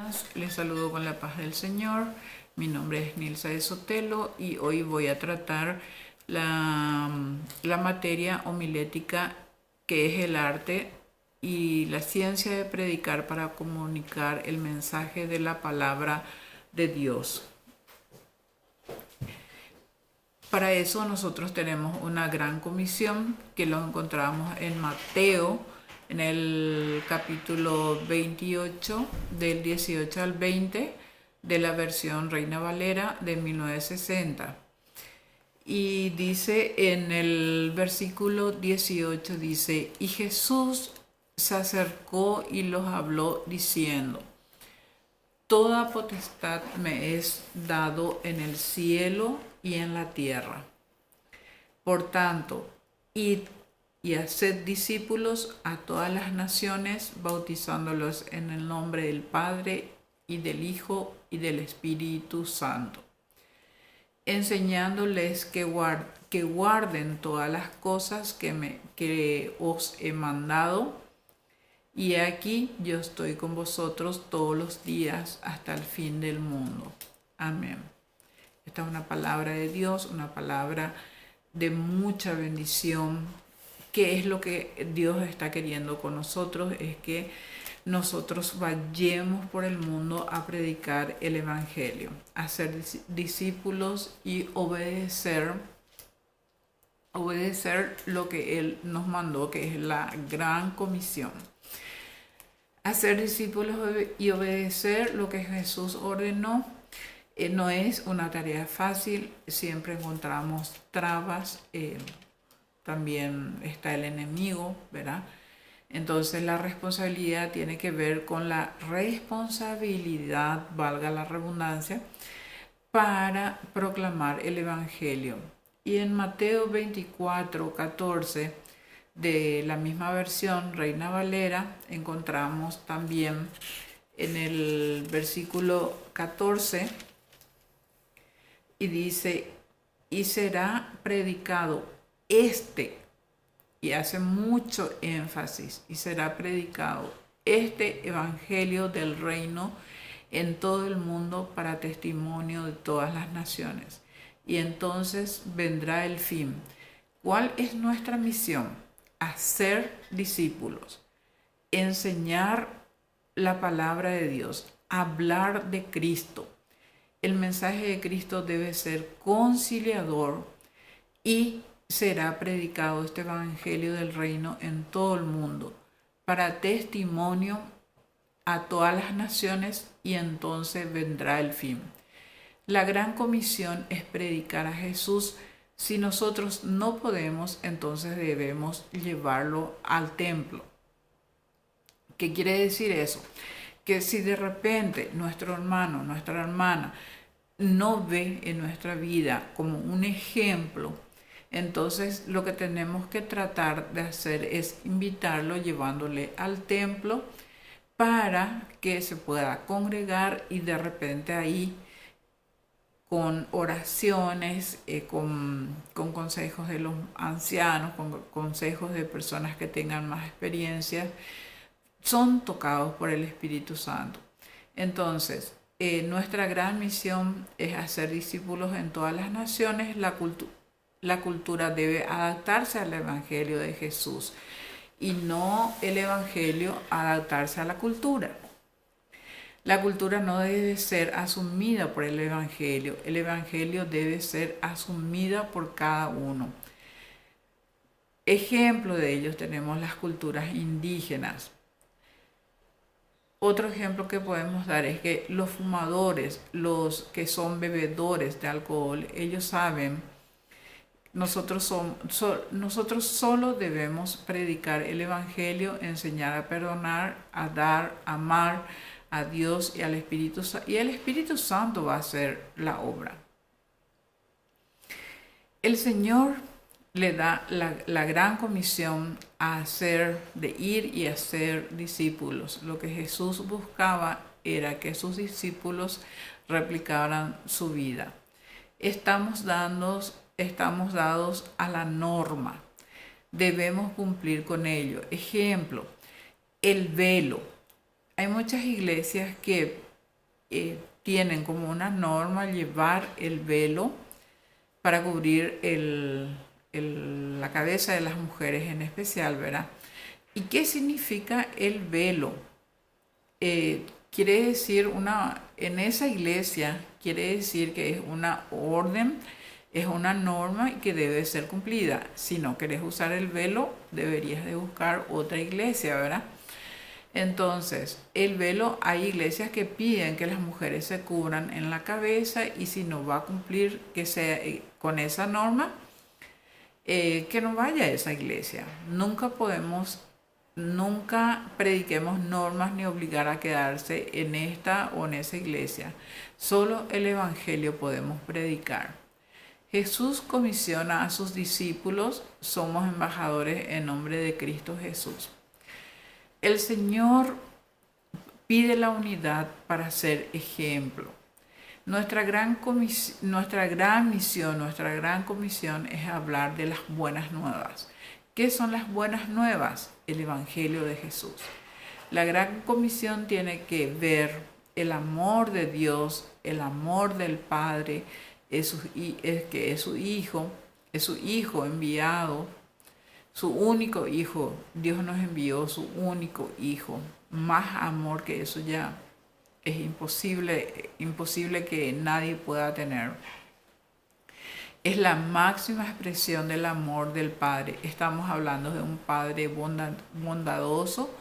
días, les saludo con la paz del Señor. Mi nombre es Nilsa de Sotelo y hoy voy a tratar la materia homilética, que es el arte y la ciencia de predicar para comunicar el mensaje de la palabra de Dios. Para eso nosotros tenemos una gran comisión que lo encontramos en Mateo, en el capítulo 28, del 18 al 20, de la versión Reina Valera de 1960. Y dice en el versículo 18, dice: y Jesús se acercó y los habló diciendo: toda potestad me es dado en el cielo y en la tierra. Por tanto, id y haced discípulos a todas las naciones, bautizándolos en el nombre del Padre y del Hijo y del Espíritu Santo, enseñándoles que guarden todas las cosas que os he mandado. Y aquí yo estoy con vosotros todos los días hasta el fin del mundo. Amén. Esta es una palabra de Dios, una palabra de mucha bendición. ¿Qué es lo que Dios está queriendo con nosotros? Es que nosotros vayamos por el mundo a predicar el Evangelio, a ser discípulos y obedecer lo que Él nos mandó, que es la gran comisión. Hacer discípulos y obedecer lo que Jesús ordenó no es una tarea fácil, siempre encontramos trabas, también está el enemigo, ¿verdad? Entonces la responsabilidad tiene que ver con la responsabilidad, valga la redundancia, para proclamar el Evangelio. Y en Mateo 24, 14, de la misma versión Reina Valera, encontramos también en el versículo 14, y dice: y será predicado y hace mucho énfasis, y será predicado este Evangelio del reino en todo el mundo para testimonio de todas las naciones. Y entonces vendrá el fin. ¿Cuál es nuestra misión? Hacer discípulos, enseñar la palabra de Dios, hablar de Cristo. El mensaje de Cristo debe ser conciliador y será predicado este Evangelio del reino en todo el mundo para testimonio a todas las naciones, y entonces vendrá el fin. La gran comisión es predicar a Jesús. Si nosotros no podemos, entonces debemos llevarlo al templo. ¿Qué quiere decir eso? Que si de repente nuestro hermano, nuestra hermana no ve en nuestra vida como un ejemplo, entonces lo que tenemos que tratar de hacer es invitarlo llevándole al templo para que se pueda congregar, y de repente ahí con oraciones, con consejos de los ancianos, con consejos de personas que tengan más experiencia, son tocados por el Espíritu Santo. Entonces, nuestra gran misión es hacer discípulos en todas las naciones. La cultura debe adaptarse al Evangelio de Jesús y no el Evangelio adaptarse a la cultura. La cultura no debe ser asumida por el Evangelio debe ser asumida por cada uno. Ejemplo de ellos tenemos las culturas indígenas. Otro ejemplo que podemos dar es que los fumadores, los que son bebedores de alcohol, ellos saben, nosotros solo debemos predicar el Evangelio, enseñar a perdonar, a dar, a amar a Dios y al Espíritu Santo, y el Espíritu Santo va a hacer la obra. El Señor le da la gran comisión de ir y hacer discípulos. Lo que Jesús buscaba era que sus discípulos replicaran su vida. Estamos dados a la norma. Debemos cumplir con ello. Ejemplo, el velo. Hay muchas iglesias que tienen como una norma llevar el velo para cubrir la cabeza de las mujeres en especial, ¿verdad? ¿Y qué significa el velo? Quiere decir en esa iglesia quiere decir que es una orden, es una norma y que debe ser cumplida. Si no querés usar el velo, deberías de buscar otra iglesia, ¿verdad? Entonces, el velo, hay iglesias que piden que las mujeres se cubran en la cabeza y si no va a cumplir que sea con esa norma, que no vaya a esa iglesia. Nunca prediquemos normas ni obligar a quedarse en esta o en esa iglesia. Solo el Evangelio podemos predicar. Jesús comisiona a sus discípulos, somos embajadores en nombre de Cristo Jesús. El Señor pide la unidad para ser ejemplo. Nuestra gran misión, nuestra gran comisión es hablar de las buenas nuevas. ¿Qué son las buenas nuevas? El Evangelio de Jesús. La gran comisión tiene que ver el amor de Dios, el amor del Padre, que es su Hijo enviado, su único Hijo. Dios nos envió su único Hijo. Más amor que eso ya es imposible que nadie pueda tener. Es la máxima expresión del amor del Padre. Estamos hablando de un Padre bondadoso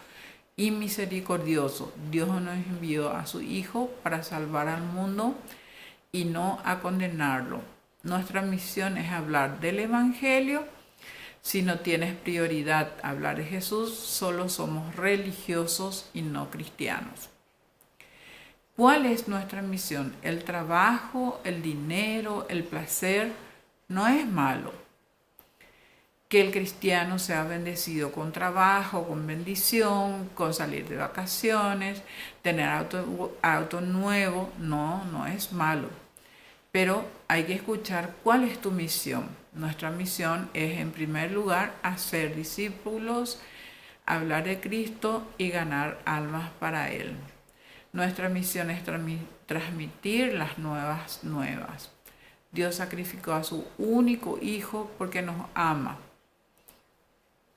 y misericordioso. Dios nos envió a su Hijo para salvar al mundo y no a condenarlo. Nuestra misión es hablar del Evangelio. Si no tienes prioridad hablar de Jesús, solo somos religiosos y no cristianos. ¿Cuál es nuestra misión? El trabajo, el dinero, el placer no es malo. Que el cristiano sea bendecido con trabajo, con bendición, con salir de vacaciones, tener auto nuevo, no es malo. Pero hay que escuchar cuál es tu misión. Nuestra misión es, en primer lugar, hacer discípulos, hablar de Cristo y ganar almas para Él. Nuestra misión es transmitir las nuevas. Dios sacrificó a su único Hijo porque nos ama.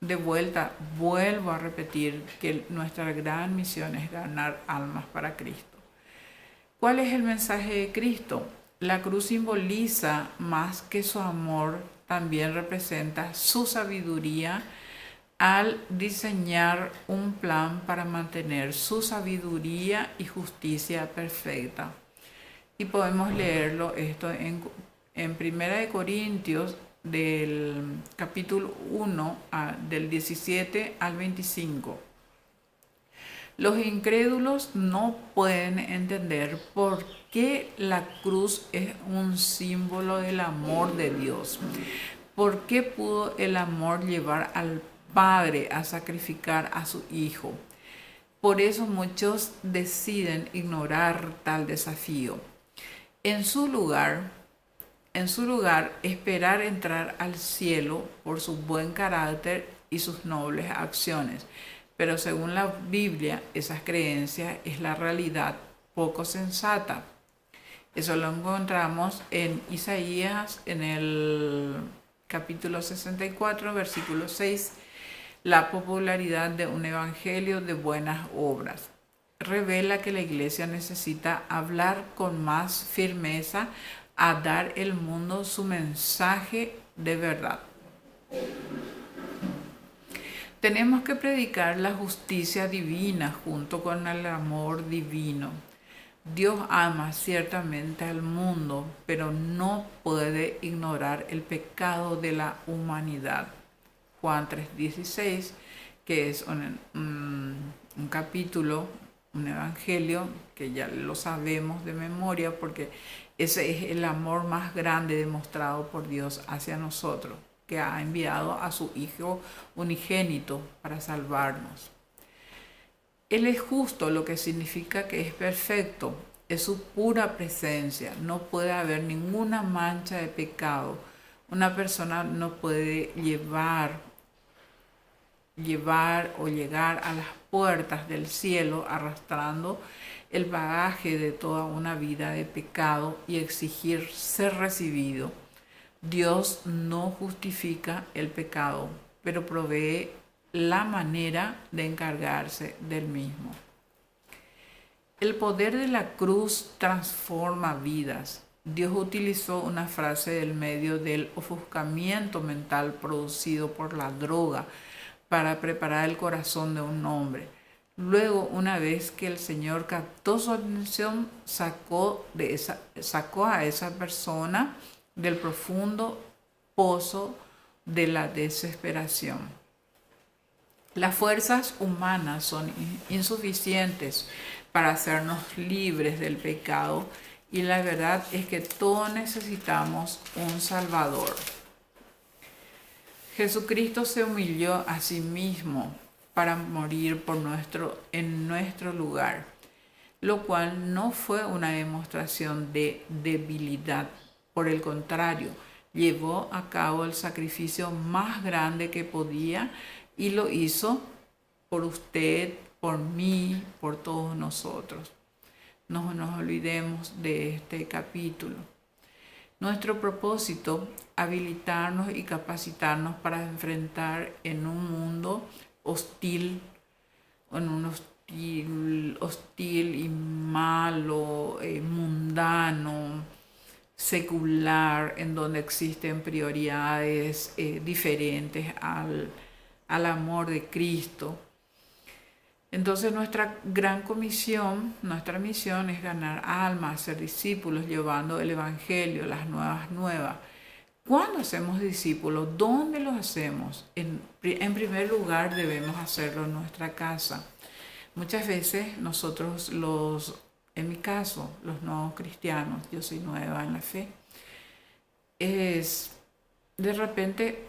De vuelta, vuelvo a repetir que nuestra gran misión es ganar almas para Cristo. ¿Cuál es el mensaje de Cristo? La cruz simboliza más que su amor, también representa su sabiduría al diseñar un plan para mantener su sabiduría y justicia perfecta. Y podemos leerlo esto en 1 Corintios del capítulo 1 del 17 al 25. Los incrédulos no pueden entender por qué la cruz es un símbolo del amor de Dios. ¿Por qué pudo el amor llevar al Padre a sacrificar a su Hijo? Por eso muchos deciden ignorar tal desafío. En su lugar, esperar entrar al cielo por su buen carácter y sus nobles acciones. Pero según la Biblia, esas creencias es la realidad poco sensata. Eso lo encontramos en Isaías, en el capítulo 64, versículo 6, la popularidad de un evangelio de buenas obras. Revela que la iglesia necesita hablar con más firmeza a dar al mundo su mensaje de verdad. Tenemos que predicar la justicia divina junto con el amor divino. Dios ama ciertamente al mundo, pero no puede ignorar el pecado de la humanidad. Juan 3:16, que es un capítulo, un evangelio, que ya lo sabemos de memoria porque ese es el amor más grande demostrado por Dios hacia nosotros, que ha enviado a su Hijo unigénito para salvarnos. Él es justo, lo que significa que es perfecto, es su pura presencia, no puede haber ninguna mancha de pecado. Una persona no puede llevar o llegar a las puertas del cielo arrastrando el bagaje de toda una vida de pecado y exigir ser recibido. Dios no justifica el pecado, pero provee la manera de encargarse del mismo. El poder de la cruz transforma vidas. Dios utilizó una frase del medio del ofuscamiento mental producido por la droga para preparar el corazón de un hombre. Luego, una vez que el Señor captó su atención, sacó a esa persona del profundo pozo de la desesperación. Las fuerzas humanas son insuficientes para hacernos libres del pecado y la verdad es que todos necesitamos un Salvador. Jesucristo se humilló a sí mismo para morir en nuestro lugar, lo cual no fue una demostración de debilidad. Por el contrario, llevó a cabo el sacrificio más grande que podía y lo hizo por usted, por mí, por todos nosotros. No nos olvidemos de este capítulo. Nuestro propósito, habilitarnos y capacitarnos para enfrentar en un mundo hostil y malo, mundano, secular, en donde existen prioridades diferentes al amor de Cristo. Entonces nuestra gran comisión, nuestra misión es ganar almas, ser discípulos, llevando el Evangelio, las nuevas. ¿Cuándo hacemos discípulos? ¿Dónde los hacemos? En primer lugar debemos hacerlo en nuestra casa. Muchas veces nosotros en mi caso, los nuevos cristianos, yo soy nueva en la fe, de repente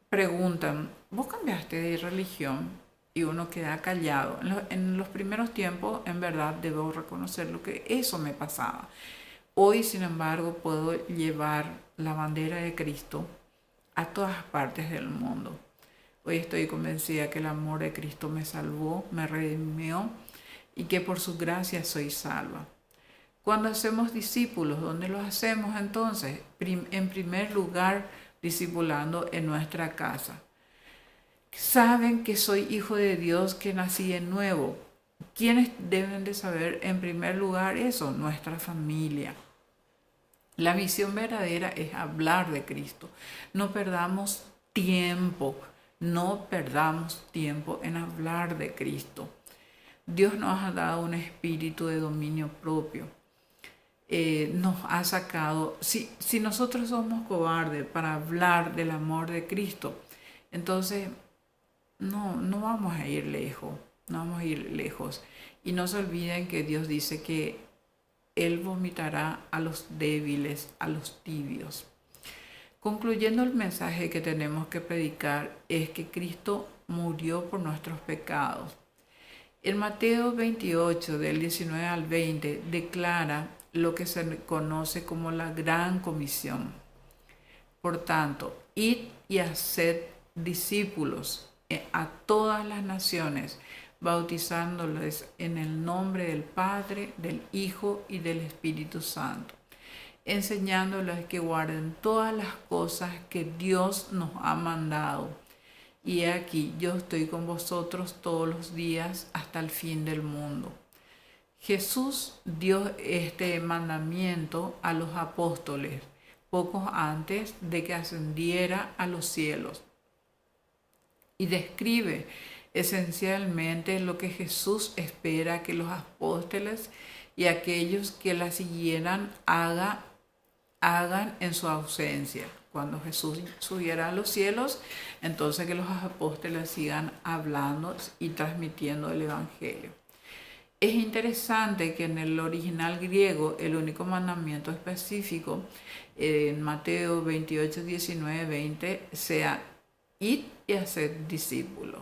preguntan, ¿vos cambiaste de religión? Y uno queda callado. En los primeros tiempos, en verdad, debo reconocerlo que eso me pasaba. Hoy, sin embargo, puedo llevar la bandera de Cristo a todas partes del mundo. Hoy estoy convencida que el amor de Cristo me salvó, me redimió y que por su gracia soy salva. Cuando hacemos discípulos, ¿dónde los hacemos entonces? En primer lugar, discipulando en nuestra casa. Saben que soy hijo de Dios, que nací de nuevo. ¿Quiénes deben de saber en primer lugar eso? Nuestra familia. La misión verdadera es hablar de Cristo. No perdamos tiempo en hablar de Cristo. Dios nos ha dado un espíritu de dominio propio. Nos ha sacado, si nosotros somos cobardes para hablar del amor de Cristo, entonces no vamos a ir lejos, Y no se olviden que Dios dice que Él vomitará a los débiles, a los tibios. Concluyendo, el mensaje que tenemos que predicar es que Cristo murió por nuestros pecados. En Mateo 28, del 19 al 20, declara lo que se conoce como la Gran Comisión. Por tanto, id y haced discípulos a todas las naciones, bautizándoles en el nombre del Padre, del Hijo y del Espíritu Santo, enseñándoles que guarden todas las cosas que Dios nos ha mandado. Y he aquí, yo estoy con vosotros todos los días hasta el fin del mundo. Jesús dio este mandamiento a los apóstoles poco antes de que ascendiera a los cielos, y describe esencialmente lo que Jesús espera que los apóstoles y aquellos que la siguieran hagan en su ausencia. Cuando Jesús subiera a los cielos, entonces que los apóstoles sigan hablando y transmitiendo el Evangelio. Es interesante que en el original griego el único mandamiento específico en Mateo 28, 19, 20 sea id y hacer discípulos.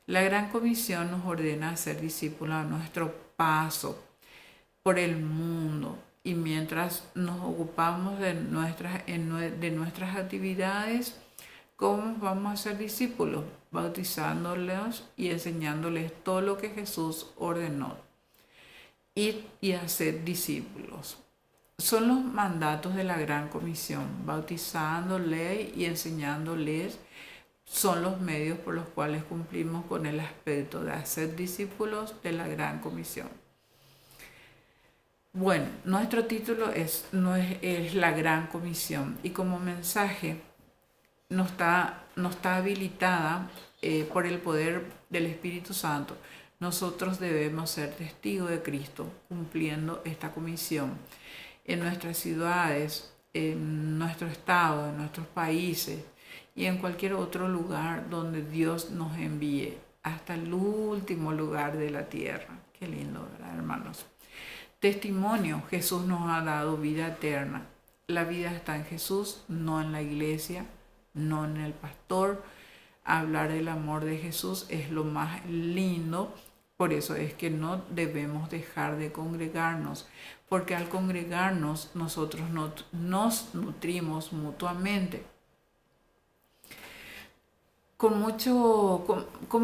La Gran Comisión nos ordena hacer discípulos a nuestro paso por el mundo, y mientras nos ocupamos de nuestras actividades, ¿cómo vamos a ser discípulos? Bautizándolos y enseñándoles todo lo que Jesús ordenó. y hacer discípulos. Son los mandatos de la Gran Comisión, bautizándoles y enseñándoles. Son los medios por los cuales cumplimos con el aspecto de hacer discípulos de la Gran Comisión. Bueno, nuestro título es la Gran Comisión, y como mensaje nos está habilitada por el poder del Espíritu Santo. Nosotros debemos ser testigos de Cristo cumpliendo esta comisión en nuestras ciudades, en nuestro estado, en nuestros países y en cualquier otro lugar donde Dios nos envíe, hasta el último lugar de la tierra. Qué lindo, ¿verdad, hermanos? Testimonio: Jesús nos ha dado vida eterna. La vida está en Jesús, no en la iglesia, no en el pastor. Hablar del amor de Jesús es lo más lindo. Por eso es que no debemos dejar de congregarnos, porque al congregarnos nosotros nos nutrimos mutuamente. Como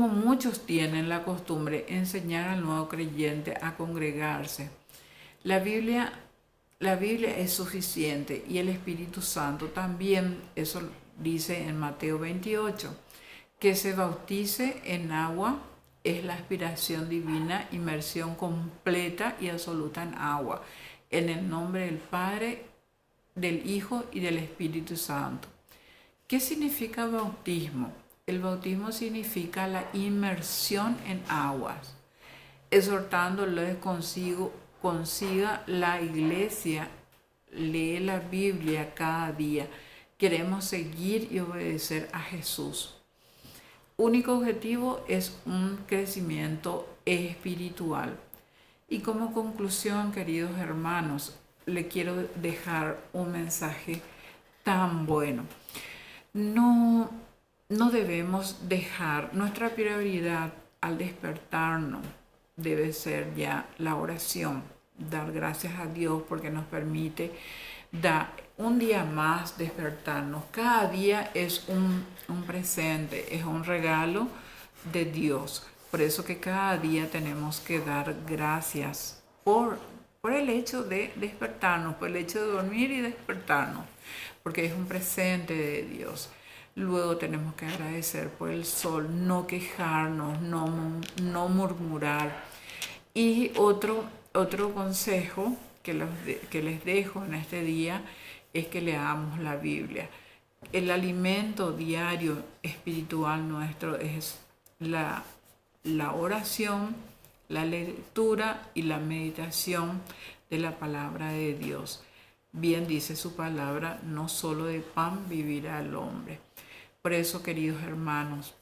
muchos tienen la costumbre de enseñar al nuevo creyente a congregarse. La Biblia es suficiente, y el Espíritu Santo también. Eso dice en Mateo 28, que se bautice en agua es la aspiración divina, inmersión completa y absoluta en agua, en el nombre del Padre, del Hijo y del Espíritu Santo. ¿Qué significa bautismo? El bautismo significa la inmersión en aguas, exhortándoles consiga la iglesia, lee la Biblia cada día. Queremos seguir y obedecer a Jesús. Único objetivo es un crecimiento espiritual. Y como conclusión, queridos hermanos, le quiero dejar un mensaje tan bueno. No debemos dejar, nuestra prioridad al despertarnos debe ser ya la oración, dar gracias a Dios porque nos permite un día más despertarnos. Cada día es un presente, es un regalo de Dios. Por eso que cada día tenemos que dar gracias por el hecho de despertarnos, por el hecho de dormir y despertarnos, porque es un presente de Dios. Luego tenemos que agradecer por el sol, no quejarnos, no murmurar. Y otro consejo que les dejo en este día es que leamos la Biblia. El alimento diario espiritual nuestro es la oración, la lectura y la meditación de la palabra de Dios. Bien dice su palabra, no solo de pan vivirá el hombre. Por eso, queridos hermanos,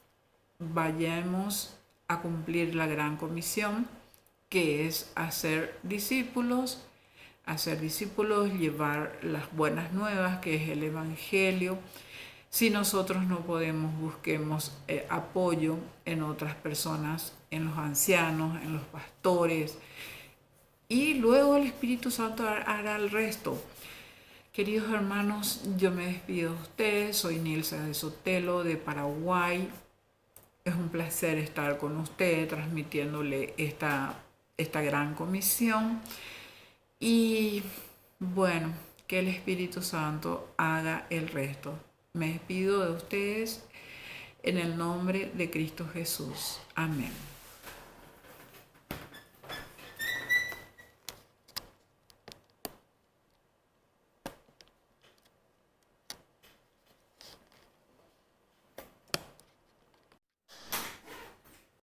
vayamos a cumplir la gran comisión, que es hacer discípulos, llevar las buenas nuevas, que es el Evangelio. Si nosotros no podemos, busquemos apoyo en otras personas, en los ancianos, en los pastores, y luego el Espíritu Santo hará el resto. Queridos hermanos, yo me despido de ustedes. Soy Nilsa de Sotelo, de Paraguay. Es un placer estar con ustedes transmitiéndole esta gran comisión. Y bueno, que el Espíritu Santo haga el resto. Me despido de ustedes en el nombre de Cristo Jesús. Amén.